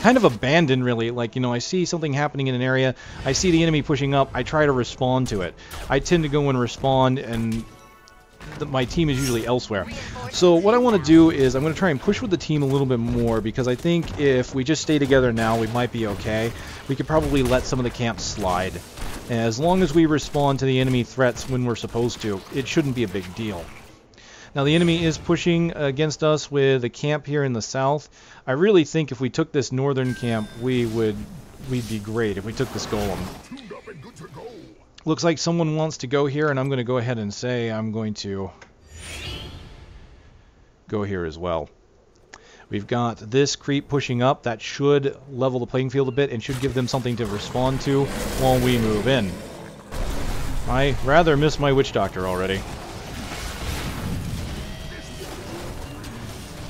Speaker 1: kind of abandoned, really. Like, you know, I see something happening in an area, I see the enemy pushing up, I try to respond to it. I tend to go and respond, and my team is usually elsewhere. So what I want to do is I'm going to try and push with the team a little bit more, because I think if we just stay together now, we might be okay. We could probably let some of the camps slide. As long as we respond to the enemy threats when we're supposed to, it shouldn't be a big deal. Now the enemy is pushing against us with a camp here in the south. I really think if we took this northern camp, we'd be great if we took this golem. Looks like someone wants to go here, and I'm going to go ahead and say I'm going to go here as well. We've got this creep pushing up. That should level the playing field a bit and should give them something to respond to while we move in. I rather miss my Witch Doctor already.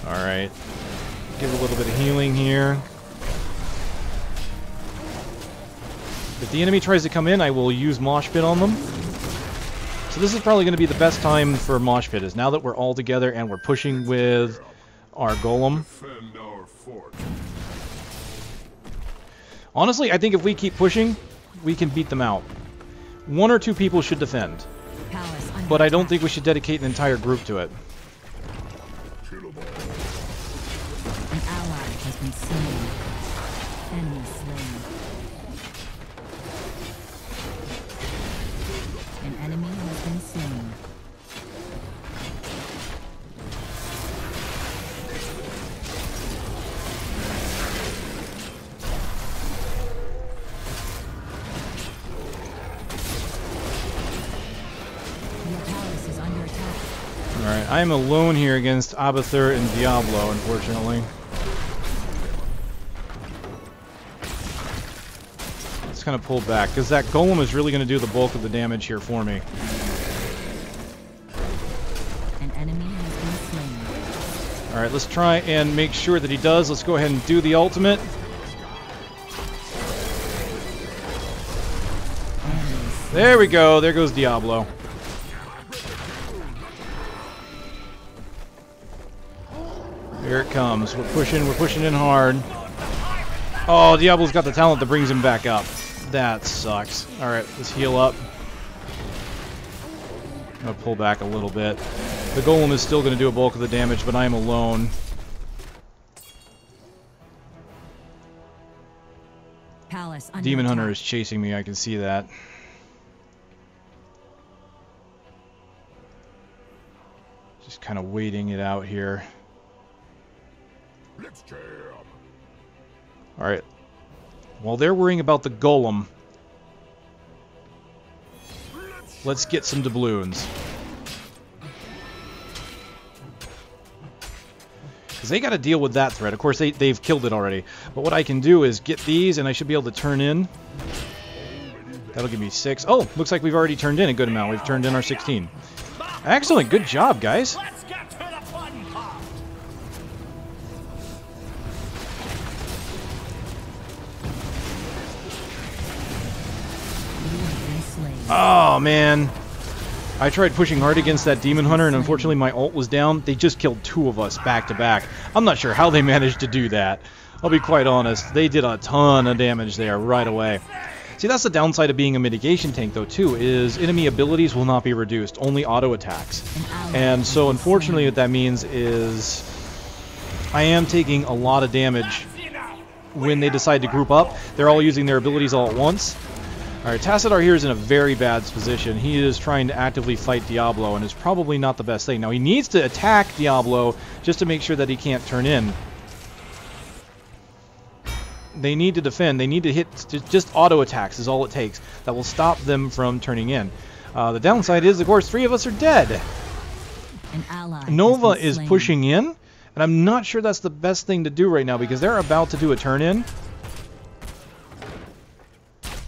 Speaker 1: Alright. Give a little bit of healing here. If the enemy tries to come in, I will use Mosh Pit on them. So this is probably going to be the best time for Mosh Pit, is now that we're all together and we're pushing with our golem. Honestly, I think if we keep pushing, we can beat them out. 1 or 2 people should defend. But I don't think we should dedicate an entire group to it.
Speaker 3: An ally has been slain. Enemy slain. An enemy has been slain. Your palace is under attack.
Speaker 1: Alright, I am alone here against Abathur and Diablo, unfortunately. Let's kind of pull back, because that golem is really going to do the bulk of the damage here for me. Alright, let's try and make sure that he does. Let's go ahead and do the ultimate. There we go. There goes Diablo. Here it comes. We're pushing in hard. Oh, Diablo's got the talent that brings him back up. That sucks. Alright, let's heal up. I'm going to pull back a little bit. The golem is still going to do a bulk of the damage, but I'm alone.
Speaker 3: Palace under
Speaker 1: Demon Hunter
Speaker 3: attack.
Speaker 1: is chasing me, I can see that. Just kind of waiting it out here.
Speaker 2: Let's jam.
Speaker 1: Alright. While they're worrying about the golem, let's get some doubloons. Because they got to deal with that threat. Of course, they've killed it already. But what I can do is get these, and I should be able to turn in. That'll give me 6. Oh, looks like we've already turned in a good amount. We've turned in our 16. Excellent. Good job, guys.
Speaker 4: Let's get to the fun part.
Speaker 3: You have been slain.
Speaker 1: Oh, man. I tried pushing hard against that Demon Hunter, and unfortunately my ult was down. They just killed 2 of us back to back. I'm not sure how they managed to do that. I'll be quite honest. They did a ton of damage there right away. See, that's the downside of being a mitigation tank, though, too, is enemy abilities will not be reduced, only auto attacks. And so, unfortunately, what that means is I am taking a lot of damage when they decide to group up. They're all using their abilities all at once. Alright, Tassadar here is in a very bad position. He is trying to actively fight Diablo, and it's probably not the best thing. Now, he needs to attack Diablo just to make sure that he can't turn in. They need to defend. They need to hit just auto attacks is all it takes. That will stop them from turning in. The downside is, of course, 3 of us are dead.
Speaker 3: An ally
Speaker 1: Nova
Speaker 3: has been
Speaker 1: is
Speaker 3: slain.
Speaker 1: pushing in, and I'm not sure that's the best thing to do right now because they're about to do a turn in.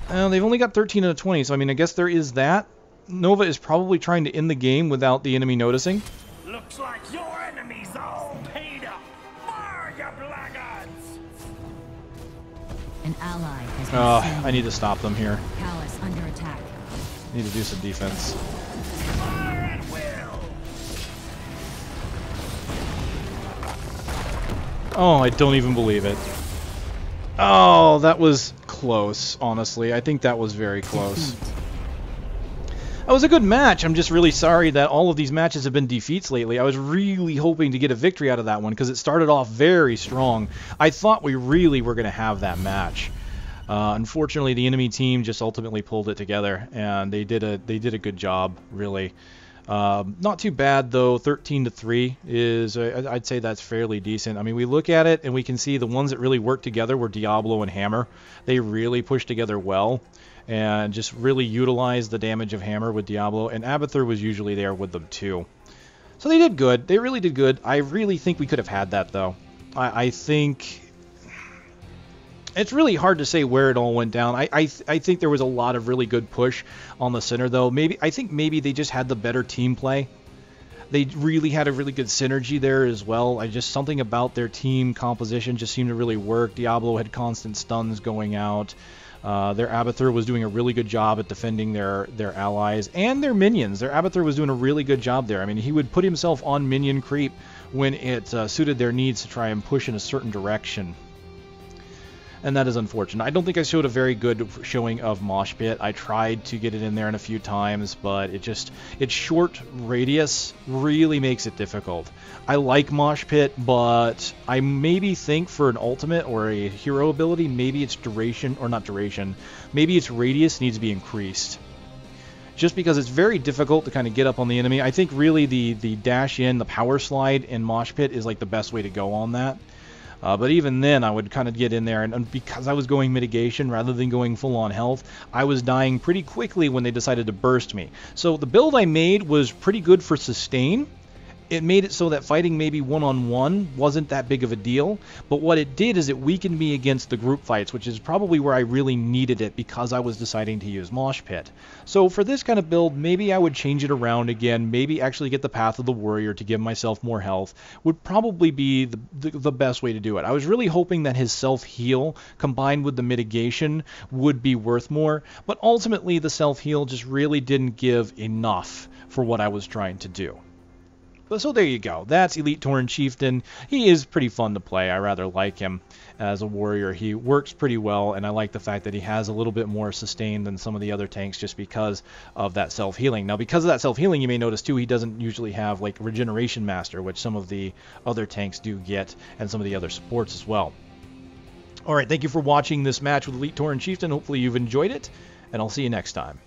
Speaker 1: They've only got 13 out of 20, so I mean, I guess there is that. Nova is probably trying to end the game without the enemy noticing.
Speaker 4: Looks like your enemy's all paid up. Fire, you blackguards!
Speaker 3: An ally has been slain.
Speaker 1: I need to stop them here.
Speaker 3: Palace under attack.
Speaker 1: Need to do some defense.
Speaker 4: Fire at will!
Speaker 1: Oh, I don't even believe it. Oh, that was close, honestly. I think that was very close. That was a good match. I'm just really sorry that all of these matches have been defeats lately. I was really hoping to get a victory out of that one because it started off very strong. I thought we really were going to have that match. Unfortunately, the enemy team just ultimately pulled it together, and they did a good job, really. Not too bad though. 13-3 is I'd say that's fairly decent. I mean, we look at it and we can see the ones that really worked together were Diablo and Hammer. They really pushed together well and just really utilized the damage of Hammer with Diablo, and Abathur was usually there with them too. So they did good. They really did good. I really think we could have had that though. I think it's really hard to say where it all went down. I think there was a lot of really good push on the center, though. I think maybe they just had the better team play. They really had a really good synergy there as well. Something about their team composition just seemed to really work. Diablo had constant stuns going out. Their Abathur was doing a really good job at defending their allies and their minions. Their Abathur was doing a really good job there. I mean, he would put himself on minion creep when it suited their needs to try and push in a certain direction. And that is unfortunate. I don't think I showed a very good showing of Mosh Pit. I tried to get it in there a few times, but its short radius really makes it difficult. I like Mosh Pit, but I maybe think for an ultimate or a hero ability, maybe its duration, or not duration, maybe its radius needs to be increased. Just because it's very difficult to kind of get up on the enemy. I think really the dash in, the power slide in Mosh Pit is like the best way to go on that. But even then, I would kind of get in there, and because I was going mitigation rather than going full-on health, I was dying pretty quickly when they decided to burst me. So the build I made was pretty good for sustain, it made it so that fighting maybe one-on-one wasn't that big of a deal, but what it did is it weakened me against the group fights, which is probably where I really needed it because I was deciding to use Mosh Pit. So for this kind of build, maybe I would change it around again, maybe actually get the Path of the Warrior to give myself more health, would probably be the best way to do it. I was really hoping that his self-heal combined with the mitigation would be worth more, but ultimately the self-heal just really didn't give enough for what I was trying to do. So there you go. That's Elite Tauren Chieftain. He is pretty fun to play. I rather like him as a warrior. He works pretty well, and I like the fact that he has a little bit more sustain than some of the other tanks just because of that self-healing. Now, because of that self-healing, you may notice, too, he doesn't usually have, like, Regeneration Master, which some of the other tanks do get, and some of the other supports as well. Alright, thank you for watching this match with Elite Tauren Chieftain. Hopefully you've enjoyed it, and I'll see you next time.